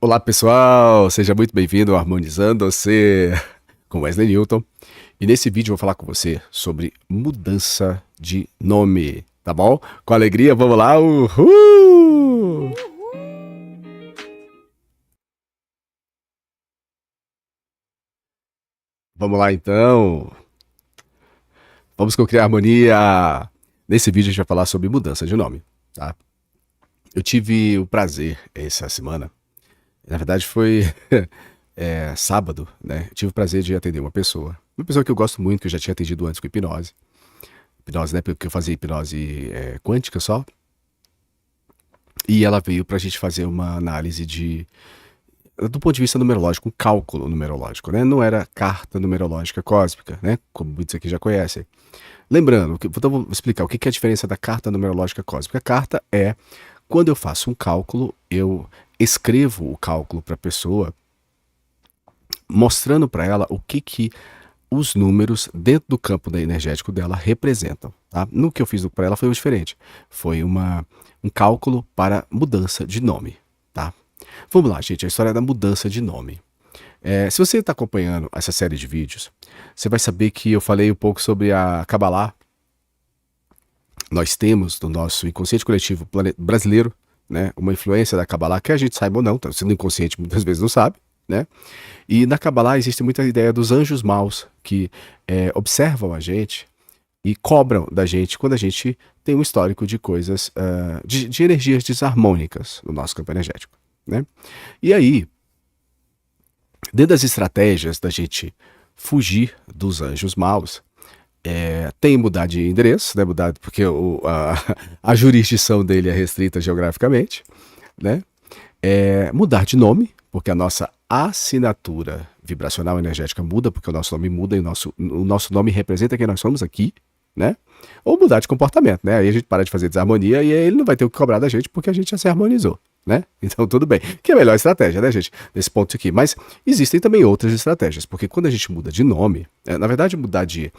Olá pessoal, seja muito bem-vindo ao Harmonizando Você com Wesley Newton. E nesse vídeo eu vou falar com você sobre mudança de nome, tá bom? Com alegria, vamos lá, uhul! Vamos lá então, vamos criar harmonia. Nesse vídeo a gente vai falar sobre mudança de nome, tá? Eu tive o prazer essa semana, na verdade foi sábado, né? Eu tive o prazer de atender uma pessoa que eu gosto muito, que eu já tinha atendido antes com hipnose. Hipnose, né? Porque eu fazia hipnose quântica só. E ela veio pra gente fazer uma análise do ponto de vista numerológico, um cálculo numerológico, né? Não era carta numerológica cósmica, né? Como muitos aqui já conhecem. Lembrando, então vou explicar o que é a diferença da carta numerológica cósmica. A carta é quando eu faço um cálculo, eu escrevo o cálculo para a pessoa, mostrando para ela o que os números dentro do campo energético dela representam. Tá? No que eu fiz para ela foi diferente. Foi um cálculo para mudança de nome. Tá? Vamos lá, gente, a história da mudança de nome. Se você está acompanhando essa série de vídeos, você vai saber que eu falei um pouco sobre a Kabbalah. Nós temos no nosso inconsciente coletivo brasileiro, né, uma influência da Kabbalah, que a gente saiba ou não, tá sendo inconsciente muitas vezes não sabe, né? E na Kabbalah existe muita ideia dos anjos maus que observam a gente e cobram da gente quando a gente tem um histórico de coisas, de energias desarmônicas no nosso campo energético, né? E aí, dentro das estratégias da gente fugir dos anjos maus, tem mudar de endereço, né? Mudar porque a jurisdição dele é restrita geograficamente, né? Mudar de nome, porque a nossa assinatura vibracional energética muda, porque o nosso nome muda e o nosso nome representa quem nós somos aqui, né? Ou mudar de comportamento, né? Aí a gente para de fazer desarmonia e aí ele não vai ter o que cobrar da gente porque a gente já se harmonizou, né? Então tudo bem. Que é a melhor estratégia, né, gente? Nesse ponto aqui. Mas existem também outras estratégias, porque quando a gente muda de nome, na verdade mudar de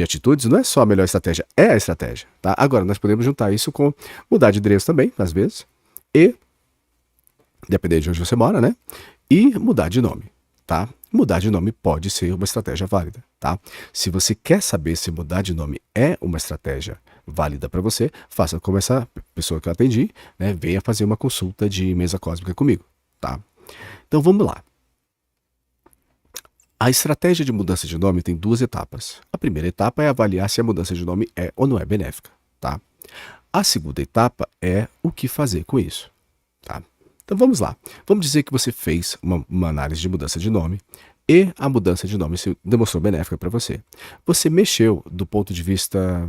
atitudes não é só a melhor estratégia, é a estratégia, tá? Agora, nós podemos juntar isso com mudar de endereço também, às vezes, e dependendo de onde você mora, né? E mudar de nome, tá? Mudar de nome pode ser uma estratégia válida, tá? Se você quer saber se mudar de nome é uma estratégia válida para você, faça como essa pessoa que eu atendi, né? Venha fazer uma consulta de mesa cósmica comigo, tá? Então vamos lá. A estratégia de mudança de nome tem duas etapas. A primeira etapa é avaliar se a mudança de nome é ou não é benéfica, tá? A segunda etapa é o que fazer com isso, tá? Então vamos lá. Vamos dizer que você fez uma análise de mudança de nome e a mudança de nome se demonstrou benéfica para você. Você mexeu do ponto de vista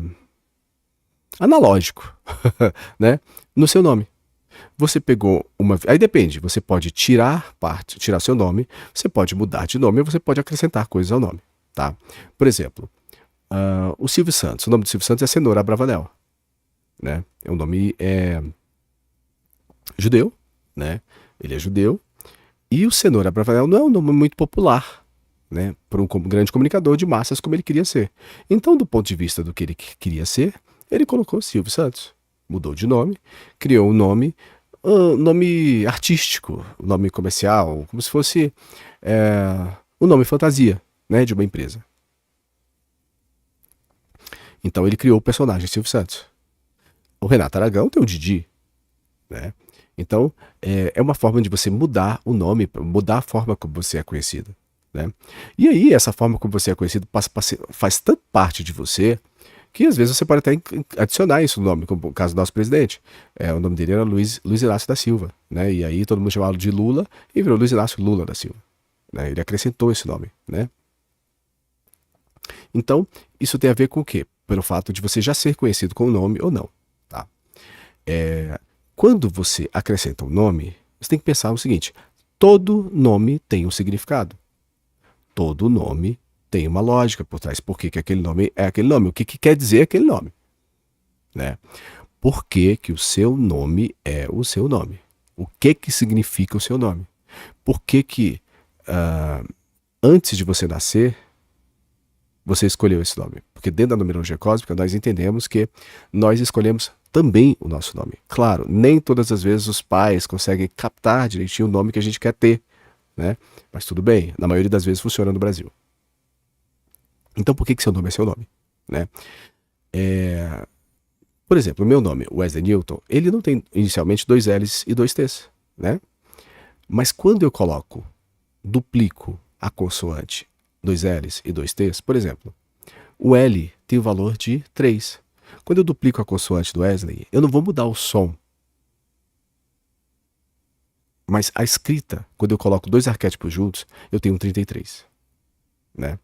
analógico, né, no seu nome. Você pegou uma... Aí depende, você pode tirar seu nome, você pode mudar de nome ou você pode acrescentar coisas ao nome, tá? Por exemplo, o Silvio Santos, o nome do Silvio Santos é Cenoura Abravanel, né? É um nome judeu, né? Ele é judeu. E o Cenoura Abravanel não é um nome muito popular, né? Para um grande comunicador de massas como ele queria ser. Então, do ponto de vista do que ele queria ser, ele colocou Silvio Santos. Mudou de nome, criou um nome artístico, um nome comercial, como se fosse um nome fantasia, né? De uma empresa. Então, ele criou o personagem Silvio Santos. O Renato Aragão tem o Didi, né? Então, é uma forma de você mudar o nome, mudar a forma como você é conhecido, né? E aí, essa forma como você é conhecido faz tanta parte de você que às vezes você pode até adicionar isso no nome, como o caso do nosso presidente. O nome dele era Luiz Inácio da Silva, né? E aí todo mundo chamava de Lula e virou Luiz Inácio Lula da Silva, né? Ele acrescentou esse nome, né? Então, isso tem a ver com o quê? Pelo fato de você já ser conhecido com o nome ou não, tá? Quando você acrescenta um nome, você tem que pensar o seguinte: todo nome tem um significado. Todo nome tem uma lógica por trás. Por que aquele nome é aquele nome? O que quer dizer aquele nome? Né? Por que o seu nome é o seu nome? O que significa o seu nome? Por que antes de você nascer, você escolheu esse nome? Porque dentro da numerologia cósmica, nós entendemos que nós escolhemos também o nosso nome. Claro, nem todas as vezes os pais conseguem captar direitinho o nome que a gente quer ter, né? Mas tudo bem, na maioria das vezes funciona no Brasil. Então por que seu nome é seu nome, né? Por exemplo, o meu nome, Wesley Newton, ele não tem inicialmente 2 L's e 2 T's, né? Mas quando eu coloco, duplico a consoante 2 L's e 2 T's, por exemplo, o L tem o valor de 3. Quando eu duplico a consoante do Wesley, eu não vou mudar o som. Mas a escrita, quando eu coloco 2 arquétipos juntos, eu tenho um 33. Né?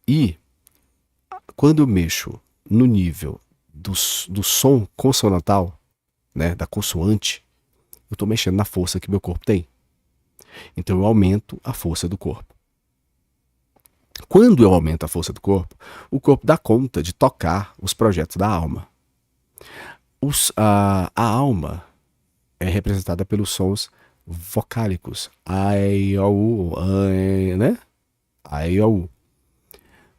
E quando eu mexo no nível do som consonantal, né, da consoante, eu estou mexendo na força que meu corpo tem. Então eu aumento a força do corpo. Quando eu aumento a força do corpo, o corpo dá conta de tocar os projetos da alma. A alma é representada pelos sons vocálicos. Ai, au, né? Ai, au.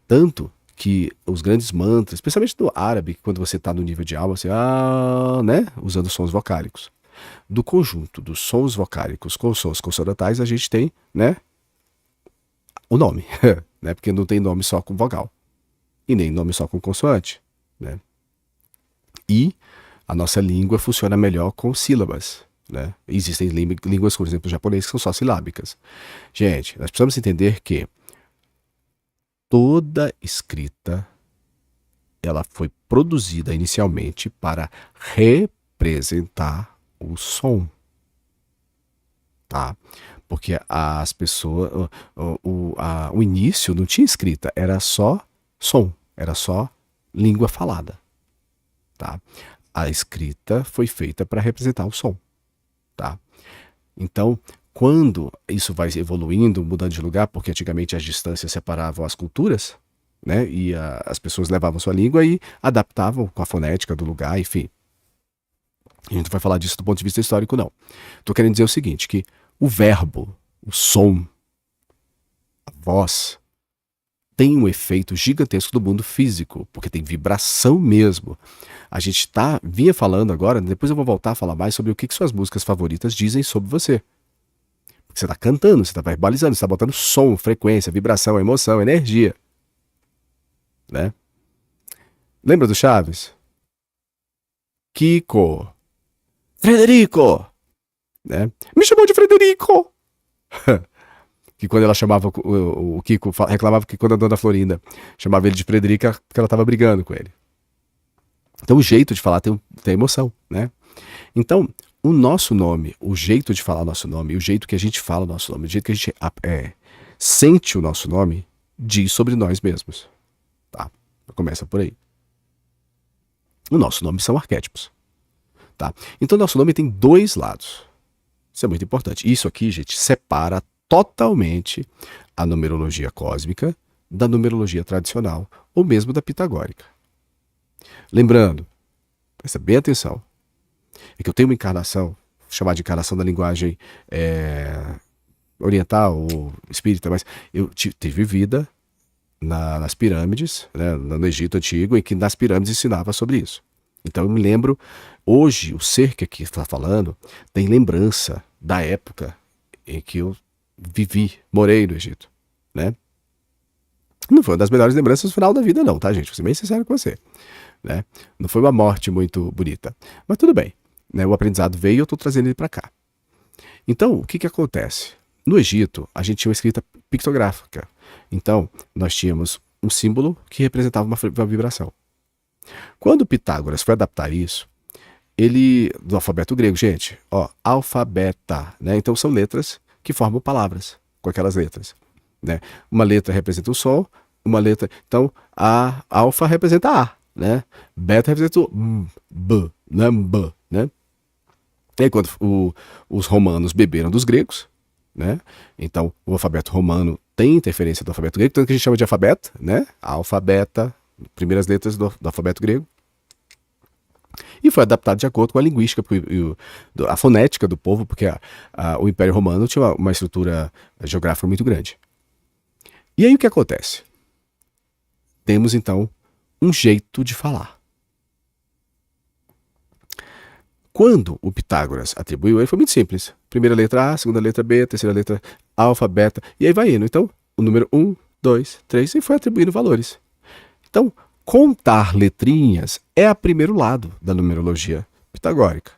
Tanto que os grandes mantras, especialmente do árabe, quando você está no nível de alma, você, né? Usando sons vocálicos. Do conjunto dos sons vocálicos com sons consonantais, a gente tem, né? O nome, né? Porque não tem nome só com vogal. E nem nome só com consoante, né? E a nossa língua funciona melhor com sílabas, né? Existem línguas, por exemplo, japonês, que são só silábicas. Gente, nós precisamos entender que toda escrita ela foi produzida inicialmente para representar o som, tá? Porque as pessoas, o início não tinha escrita, era só som, era só língua falada, tá? A escrita foi feita para representar o som, tá? Então, quando isso vai evoluindo, mudando de lugar, porque antigamente as distâncias separavam as culturas, né? E as pessoas levavam sua língua e adaptavam com a fonética do lugar, enfim. A gente não vai falar disso do ponto de vista histórico, não. Estou querendo dizer o seguinte, que o verbo, o som, a voz, tem um efeito gigantesco no mundo físico, porque tem vibração mesmo. A gente vinha falando agora, depois eu vou voltar a falar mais sobre o que suas músicas favoritas dizem sobre você. Você está cantando, você está verbalizando, você está botando som, frequência, vibração, emoção, energia. Né? Lembra do Chaves? Kiko. Frederico. Né? Me chamou de Frederico. Que quando ela chamava o Kiko, reclamava que quando a dona Florinda chamava ele de Frederica, porque ela estava brigando com ele. Então o jeito de falar tem emoção, né? Então, o nosso nome, o jeito de falar nosso nome, o jeito que a gente fala o nosso nome, o jeito que a gente sente o nosso nome, diz sobre nós mesmos. Tá? Começa por aí. O nosso nome são arquétipos. Tá? Então, nosso nome tem 2 lados. Isso é muito importante. Isso aqui, gente, separa totalmente a numerologia cósmica da numerologia tradicional, ou mesmo da pitagórica. Lembrando, presta bem atenção, é que eu tenho uma encarnação, chamada de encarnação da linguagem oriental ou espírita, mas eu tive vida nas pirâmides, né, no Egito Antigo, em que nas pirâmides ensinava sobre isso. Então eu me lembro, hoje, o ser que aqui está falando tem lembrança da época em que eu morei no Egito, né? Não foi uma das melhores lembranças no final da vida não, tá, gente? Vou ser bem sincero com você, né? Não foi uma morte muito bonita, mas tudo bem, né? O aprendizado veio e eu estou trazendo ele para cá. Então, o que acontece? No Egito, a gente tinha uma escrita pictográfica. Então, nós tínhamos um símbolo que representava uma vibração. Quando Pitágoras foi adaptar isso, do alfabeto grego, gente, alfabeta, né? Então são letras que formam palavras com aquelas letras, né? Uma letra representa o som, uma letra, então a alfa representa A, né? Beta representa o B, né? B, né? E aí quando os romanos beberam dos gregos, né? Então o alfabeto romano tem interferência do alfabeto grego, tanto que a gente chama de alfabeto, né? Alfa, beta, primeiras letras do alfabeto grego. E foi adaptado de acordo com a linguística, a fonética do povo, porque o Império Romano tinha uma estrutura geográfica muito grande. E aí o que acontece? Temos então um jeito de falar. Quando o Pitágoras atribuiu ele, foi muito simples. Primeira letra A, segunda letra B, terceira letra alfa, beta, e aí vai indo. Então, o número 1, 2, 3, e foi atribuindo valores. Então, contar letrinhas é o primeiro lado da numerologia pitagórica.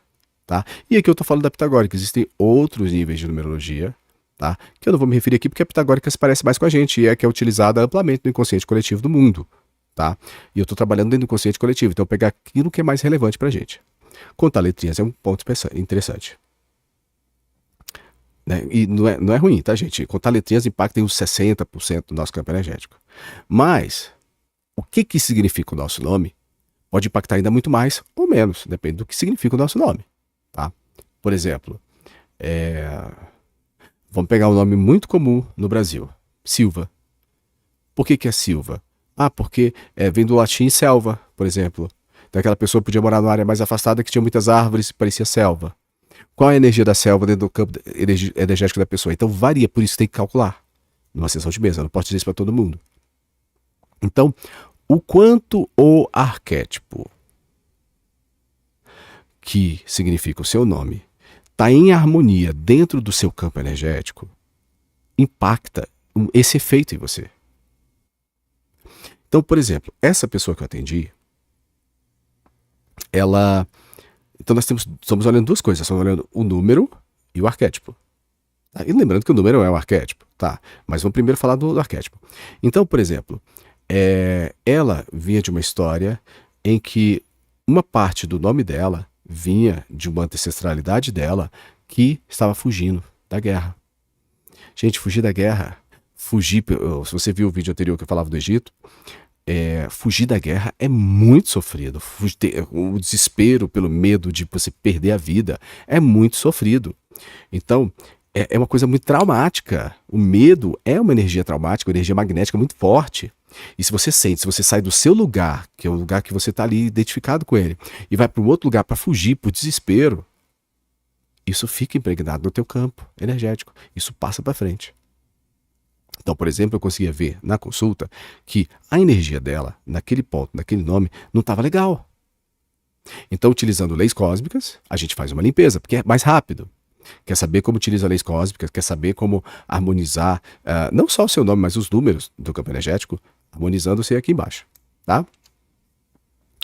Tá? E aqui eu estou falando da pitagórica, existem outros níveis de numerologia, tá? Que eu não vou me referir aqui porque a pitagórica se parece mais com a gente e é a que é utilizada amplamente no inconsciente coletivo do mundo. Tá? E eu estou trabalhando dentro do inconsciente coletivo, então eu vou pegar aquilo que é mais relevante para a gente. Contar letrinhas é um ponto interessante. Né? E não é ruim, tá, gente? Contar letrinhas impacta em uns 60% do nosso campo energético. Mas, o que significa o nosso nome pode impactar ainda muito mais ou menos, depende do que significa o nosso nome. Tá? Por exemplo, vamos pegar um nome muito comum no Brasil, Silva. Por que é Silva? Porque vem do latim selva, por exemplo. Então aquela pessoa podia morar numa área mais afastada que tinha muitas árvores e parecia selva. Qual é a energia da selva dentro do campo energético da pessoa? Então varia, por isso tem que calcular. Numa sessão de mesa, eu não posso dizer isso para todo mundo. Então, o quanto o arquétipo, que significa o seu nome, está em harmonia dentro do seu campo energético, impacta esse efeito em você. Então, por exemplo, essa pessoa que eu atendi, ela... Então nós estamos olhando duas coisas, estamos olhando o número e o arquétipo. Tá? E lembrando que o número é um arquétipo, tá? Mas vamos primeiro falar do arquétipo. Então, por exemplo, ela vinha de uma história em que uma parte do nome dela vinha de uma ancestralidade dela que estava fugindo da guerra. Gente, fugir da guerra, se você viu o vídeo anterior que eu falava do Egito, fugir da guerra é muito sofrido. O desespero pelo medo de você perder a vida é muito sofrido. Então, é uma coisa muito traumática. O medo é uma energia traumática, uma energia magnética muito forte. E se você sai do seu lugar, que é o lugar que você está ali identificado com ele, e vai para um outro lugar para fugir, por desespero, isso fica impregnado no teu campo energético. Isso passa para frente. Então, por exemplo, eu conseguia ver na consulta que a energia dela, naquele ponto, naquele nome, não estava legal. Então, utilizando leis cósmicas, a gente faz uma limpeza, porque é mais rápido. Quer saber como utiliza leis cósmicas, quer saber como harmonizar, não só o seu nome, mas os números do campo energético, harmonizando-se aqui embaixo. Tá?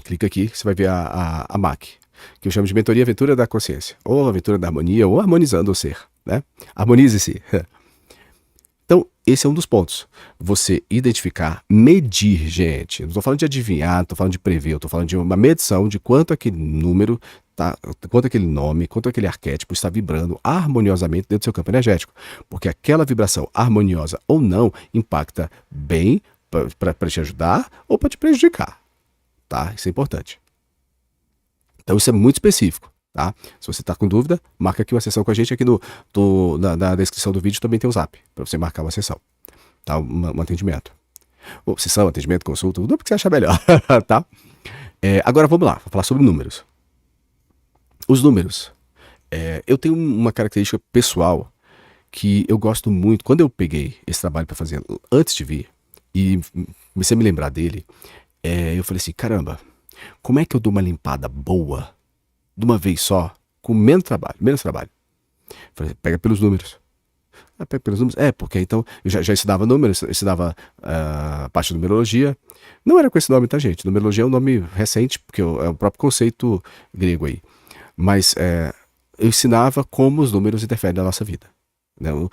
Clica aqui, que você vai ver a MAC, que eu chamo de Mentoria Aventura da Consciência, ou Aventura da Harmonia, ou Harmonizando o Ser. Né? Harmonize-se. Então, esse é um dos pontos. Você identificar, medir, gente. Não estou falando de adivinhar, não estou falando de prever, eu estou falando de uma medição de quanto aquele número, quanto aquele nome, quanto aquele arquétipo está vibrando harmoniosamente dentro do seu campo energético. Porque aquela vibração harmoniosa ou não impacta bem para te ajudar ou para te prejudicar. Tá? Isso é importante. Então, isso é muito específico. Tá? Se você está com dúvida, marca aqui uma sessão com a gente. Aqui na descrição do vídeo também tem o zap para você marcar uma sessão, tá? Um atendimento, sessão, atendimento, consulta, tudo o que você achar melhor. Tá? Agora vamos lá, vou falar sobre números. Os números, eu tenho uma característica pessoal que eu gosto muito. Quando eu peguei esse trabalho para fazer antes de vir e comecei a me lembrar dele, eu falei assim, caramba, como é que eu dou uma limpada boa de uma vez só, com menos trabalho. Falei, pega pelos números. Pega pelos números? Porque então eu já estudava números, eu estudava parte de numerologia. Não era com esse nome, tá, gente? Numerologia é um nome recente, porque é o próprio conceito grego aí. Mas eu ensinava como os números interferem na nossa vida. Não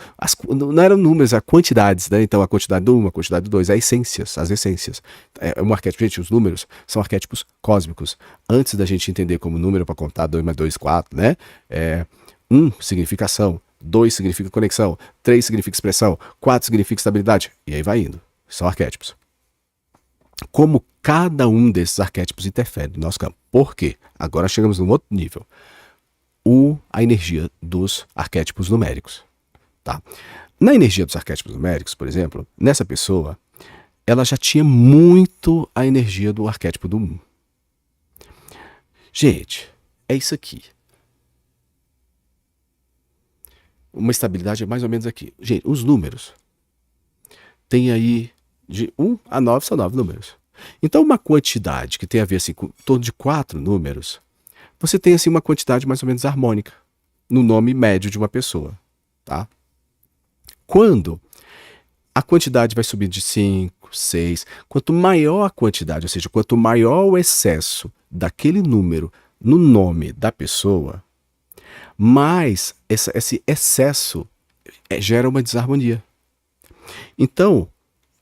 eram números, eram quantidades, né? Então a quantidade do 1, a quantidade do 2, as essências. Um arquétipo, gente, os números são arquétipos cósmicos. Antes da gente entender como número para contar 2 mais 2, 4, né? 1 significa ação, 2 significa conexão, 3 significa expressão, 4 significa estabilidade. E aí vai indo. São arquétipos. Como cada um desses arquétipos interfere no nosso campo. Por quê? Agora chegamos num outro nível. A energia dos arquétipos numéricos. Tá? Na energia dos arquétipos numéricos, por exemplo, nessa pessoa, ela já tinha muito a energia do arquétipo do 1. Gente, é isso aqui. Uma estabilidade é mais ou menos aqui. Gente, os números tem aí de 1 a 9, são 9 números. Então, uma quantidade que tem a ver assim, com em torno de 4 números você tem assim uma quantidade mais ou menos harmônica no nome médio de uma pessoa, tá? Quando a quantidade vai subir de 5, 6, quanto maior a quantidade, ou seja, quanto maior o excesso daquele número no nome da pessoa, mais esse excesso gera uma desarmonia. Então,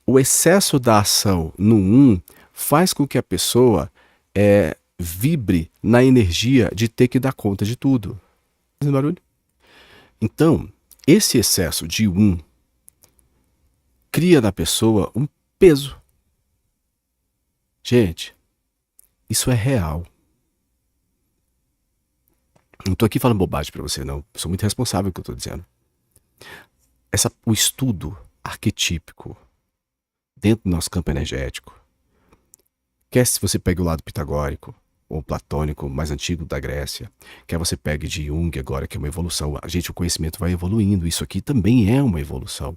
o excesso da ação no 1 faz com que a pessoa vibre na energia de ter que dar conta de tudo. Fazendo barulho? Então, esse excesso de 1 cria na pessoa um peso. Gente, isso é real. Não estou aqui falando bobagem para você, não. Eu sou muito responsável com o que eu estou dizendo. O estudo arquetípico dentro do nosso campo energético, quer se você pegue o lado pitagórico ou platônico mais antigo da Grécia, quer você pegue de Jung agora, que é uma evolução. O conhecimento vai evoluindo. Isso aqui também é uma evolução.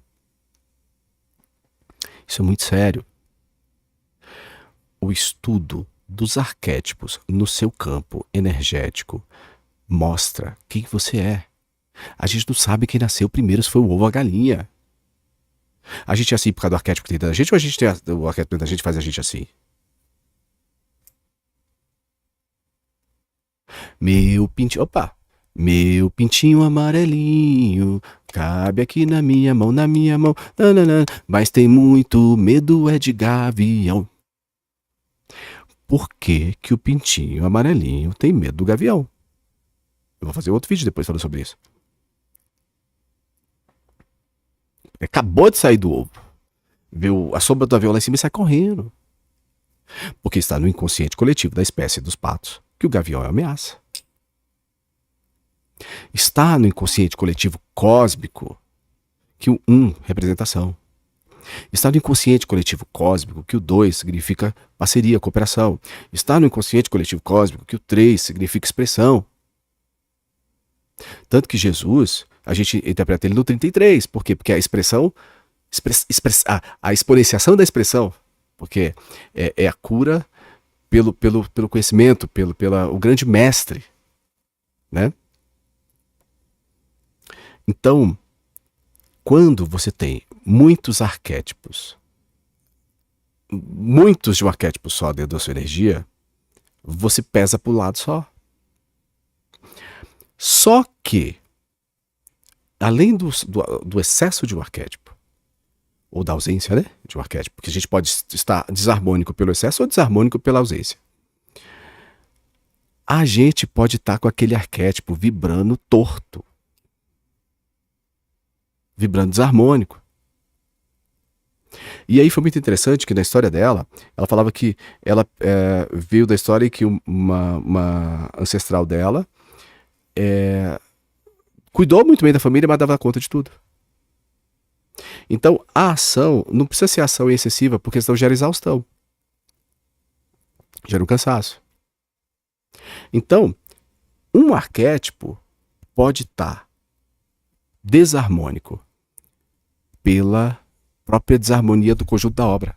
Isso é muito sério. O estudo dos arquétipos no seu campo energético mostra quem você é. A gente não sabe quem nasceu primeiro, se foi o ovo ou a galinha. A gente é assim por causa do arquétipo que tem dentro da gente, ou a gente tem o arquétipo dentro da gente faz a gente assim? Meu pintinho amarelinho, cabe aqui na minha mão, nananã, mas tem muito medo é de gavião. Por que que o pintinho amarelinho tem medo do gavião? Eu vou fazer outro vídeo depois falando sobre isso. Acabou de sair do ovo. Viu a sombra do avião lá em cima e sai correndo. Porque está no inconsciente coletivo da espécie dos patos que o gavião é uma ameaça. Está no inconsciente coletivo cósmico que o 1 representação. Está no inconsciente coletivo cósmico que o 2 significa parceria, cooperação. Está no inconsciente coletivo cósmico que o 3 significa expressão. Tanto que Jesus, a gente interpreta ele no 33. Por quê? Porque a expressão, a exponenciação da expressão, porque é a cura pelo conhecimento, pelo o grande mestre, né? Então, quando você tem muitos arquétipos, muitos de um arquétipo só dentro da sua energia, você pesa para o lado só. Só que, além do excesso de um arquétipo, ou da ausência, né, de um arquétipo, porque a gente pode estar desarmônico pelo excesso ou desarmônico pela ausência, a gente pode estar com aquele arquétipo vibrando torto, vibrando desarmônico. E aí foi muito interessante que na história dela, ela falava que ela viu da história que uma ancestral dela cuidou muito bem da família, mas dava conta de tudo. Então a ação não precisa ser ação excessiva, porque senão gera exaustão, gera um cansaço. Então, um arquétipo pode estar desarmônico pela própria desarmonia do conjunto da obra.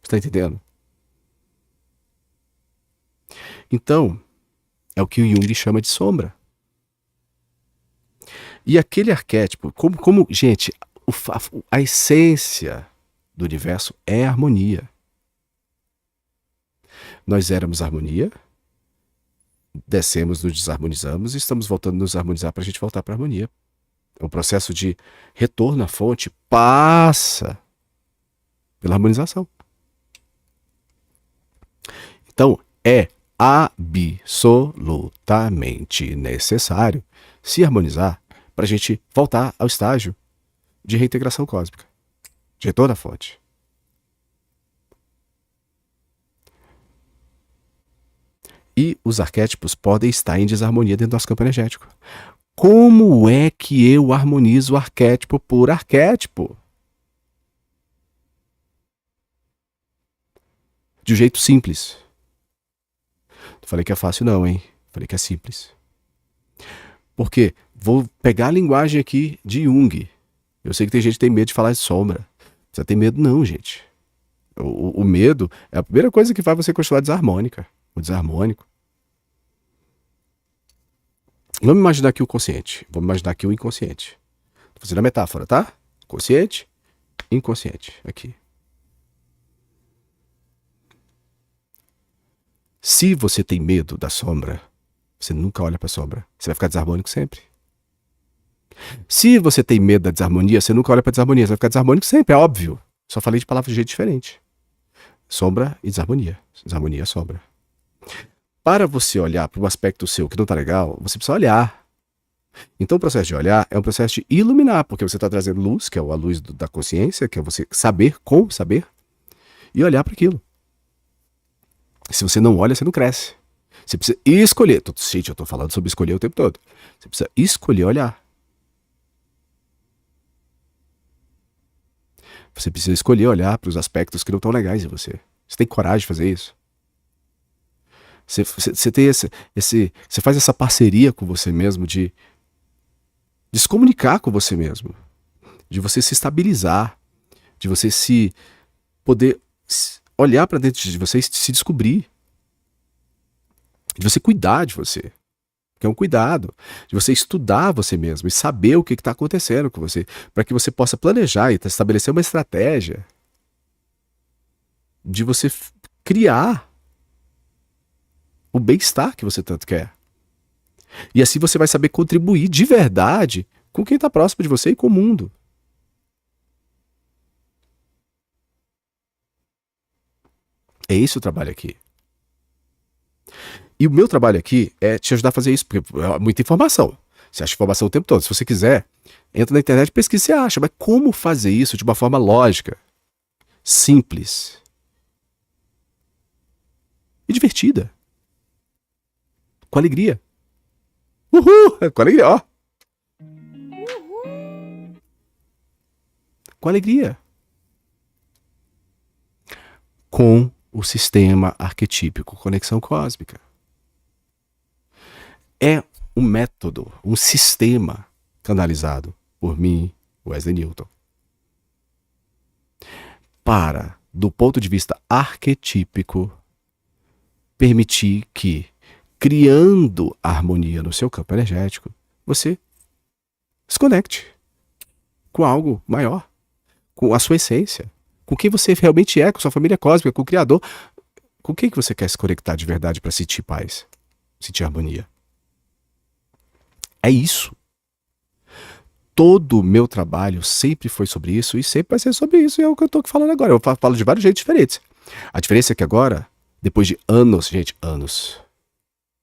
Você está entendendo? Então, é o que o Jung chama de sombra. E aquele arquétipo, gente, a essência do universo é harmonia. Nós éramos harmonia, descemos, nos desarmonizamos e estamos voltando a nos harmonizar para a gente voltar para a harmonia. O processo de retorno à fonte passa pela harmonização. Então, é absolutamente necessário se harmonizar para a gente voltar ao estágio de reintegração cósmica, de retorno à fonte. E os arquétipos podem estar em desarmonia dentro do nosso campo energético. Como é que eu harmonizo arquétipo por arquétipo? De um jeito simples. Não falei que é fácil não, hein? Falei que é simples. Porque vou pegar a linguagem aqui de Jung. Eu sei que tem gente que tem medo de falar de sombra. Não precisa ter medo não, gente. O medo é a primeira coisa que faz você continuar desarmônica, o desarmônico. Vamos imaginar aqui o consciente. Vamos imaginar aqui o inconsciente. Tô fazendo a metáfora, tá? Consciente, inconsciente. Aqui. Se você tem medo da sombra, você nunca olha pra sombra. Você vai ficar desarmônico sempre. Se você tem medo da desarmonia, você nunca olha pra desarmonia. Você vai ficar desarmônico sempre, é óbvio. Só falei de palavras de jeito diferente. Sombra e desarmonia. Desarmonia, sombra. Para você olhar para um aspecto seu que não tá legal, você precisa olhar. Então o processo de olhar é um processo de iluminar, porque você está trazendo luz, que é a luz da consciência, que é você saber com saber, e olhar para aquilo. Se você não olha, você não cresce. Você precisa escolher. Gente, eu tô falando sobre escolher o tempo todo. Você precisa escolher olhar. Você precisa escolher olhar para os aspectos que não estão legais em você. Você tem coragem de fazer isso? Você tem você faz essa parceria com você mesmo de se comunicar com você mesmo, de você se estabilizar, de você se poder olhar para dentro de você e se descobrir, de você cuidar de você, que é um cuidado, de você estudar você mesmo e saber o que está acontecendo com você, para que você possa planejar e estabelecer uma estratégia de você criar o bem-estar que você tanto quer. E assim você vai saber contribuir de verdade com quem está próximo de você e com o mundo. É esse o trabalho aqui. E o meu trabalho aqui é te ajudar a fazer isso, porque é muita informação. Você acha informação o tempo todo. Se você quiser, entra na internet e pesquisa, você acha. Mas como fazer isso de uma forma lógica, simples e divertida? Com alegria. Uhul! Com alegria, ó. Com alegria. Com o sistema arquetípico Conexão Cósmica. É um método, um sistema canalizado por mim, Wesley Newton, para, do ponto de vista arquetípico, permitir que, criando harmonia no seu campo energético, você se conecte com algo maior, com a sua essência, com quem você realmente é, com sua família cósmica, com o Criador. Com quem que você quer se conectar de verdade para sentir paz, sentir harmonia? É isso. Todo o meu trabalho sempre foi sobre isso e sempre vai ser sobre isso, e é o que eu estou falando agora. Eu falo de vários jeitos diferentes. A diferença é que agora, depois de anos, gente, anos,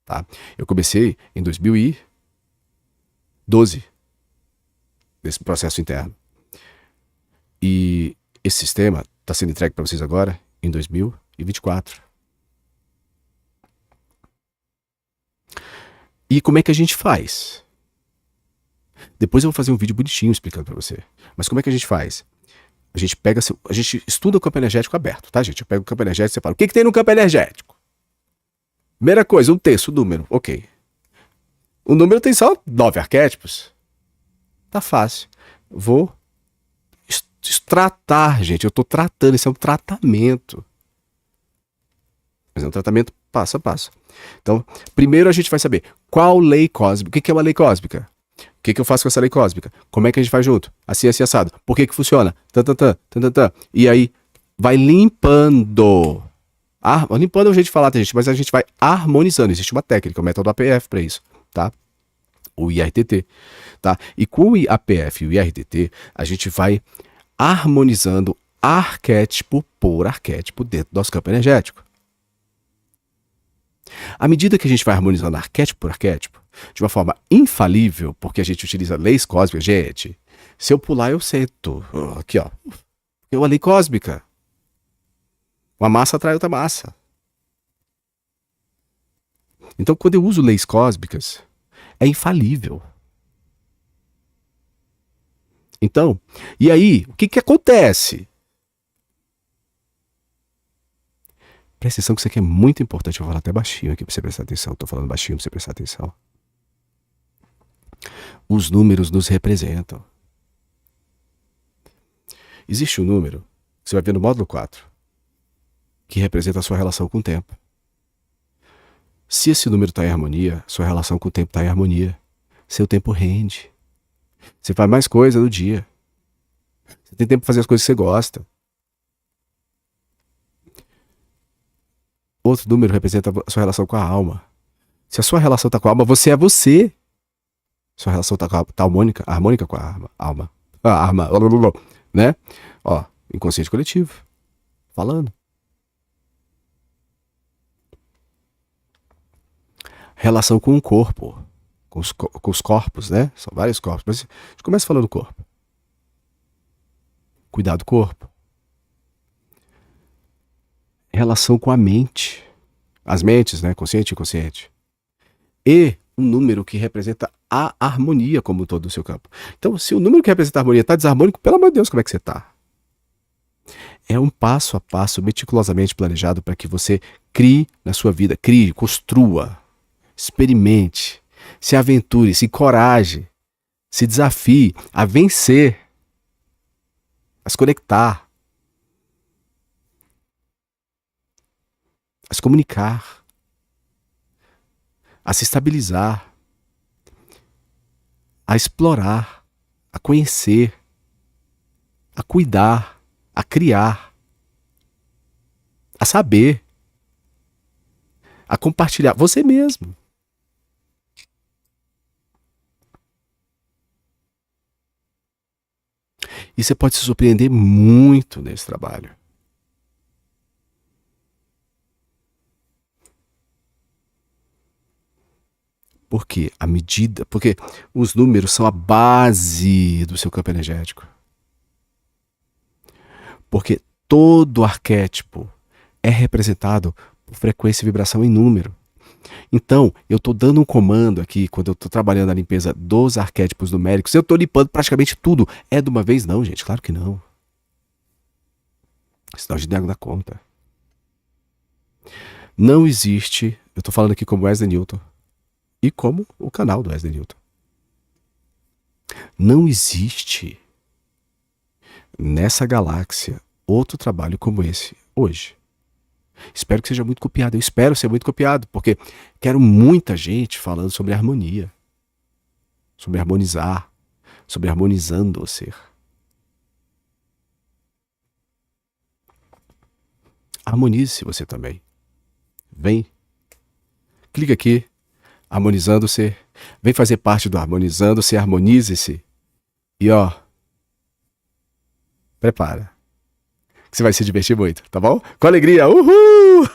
tá? Eu comecei em 2012, nesse processo interno. E esse sistema está sendo entregue para vocês agora em 2024. E como é que a gente faz? Depois eu vou fazer um vídeo bonitinho explicando para você. Mas como é que a gente faz? A gente pega, a gente estuda o campo energético aberto, tá, gente? Eu pego o campo energético e você fala, o que tem no campo energético? Primeira coisa, um texto, o número, ok. O número tem só 9 arquétipos. Tá fácil. Vou tratar, gente. Eu tô tratando, isso é um tratamento. Mas é um tratamento passo a passo. Então, primeiro a gente vai saber qual lei cósmica. O que é uma lei cósmica? O que eu faço com essa lei cósmica? Como é que a gente faz junto? Assim, assim, assado. Por que funciona? E aí, vai limpando. Limpando é um jeito de falar, gente, mas a gente vai harmonizando. Existe uma técnica, o método APF para isso, tá? O IRTT, tá? E com o APF e o IRTT, a gente vai harmonizando arquétipo por arquétipo dentro do nosso campo energético. À medida que a gente vai harmonizando arquétipo por arquétipo, de uma forma infalível, porque a gente utiliza leis cósmicas, gente, se eu pular eu sento. Aqui, ó. É uma lei cósmica. Uma massa atrai outra massa. Então, quando eu uso leis cósmicas, é infalível. Então, e aí, o que acontece? Presta atenção que isso aqui é muito importante. Eu vou falar até baixinho aqui para você prestar atenção. Estou falando baixinho para você prestar atenção. Os números nos representam. Existe um número, que você vai ver no módulo 4, que representa a sua relação com o tempo. Se esse número está em harmonia, sua relação com o tempo está em harmonia. Seu tempo rende. Você faz mais coisa no dia. Você tem tempo para fazer as coisas que você gosta. Outro número representa a sua relação com a alma. Se a sua relação está com a alma, você é você. Sua relação está harmônica com a alma. A alma, né? Ó, inconsciente coletivo. Falando. Relação com o corpo. Com os corpos, né? São vários corpos. Mas a gente começa falando do corpo. Cuidar do corpo. Relação com a mente. As mentes, né? Consciente e inconsciente. E um número que representa a harmonia como todo o seu campo. Então, se o número que representa a harmonia está desarmônico, pelo amor de Deus, como é que você está? É um passo a passo meticulosamente planejado para que você crie na sua vida, crie, construa, experimente, se aventure, se encoraje, se desafie a vencer, a se conectar, a se comunicar, a se estabilizar, a explorar, a conhecer, a cuidar, a criar, a saber, a compartilhar você mesmo. E você pode se surpreender muito nesse trabalho. Porque porque os números são a base do seu campo energético. Porque todo arquétipo é representado por frequência e vibração em número. Então, eu estou dando um comando aqui, quando eu estou trabalhando a limpeza dos arquétipos numéricos, eu estou limpando praticamente tudo. É de uma vez? Não, gente, claro que não. Senão a gente não dá conta. Não existe, eu estou falando aqui como Wesley Newton, e como o canal do Wesley Newton. Não existe nessa galáxia outro trabalho como esse hoje. Espero que seja muito copiado. Eu espero ser muito copiado, porque quero muita gente falando sobre harmonia, sobre harmonizar, sobre harmonizando o ser. Harmonize-se você também. Vem. Clica aqui. Harmonizando-se. Vem fazer parte do Harmonizando-se. Harmonize-se. E ó, prepara. Que você vai se divertir muito, tá bom? Com alegria. Uhul!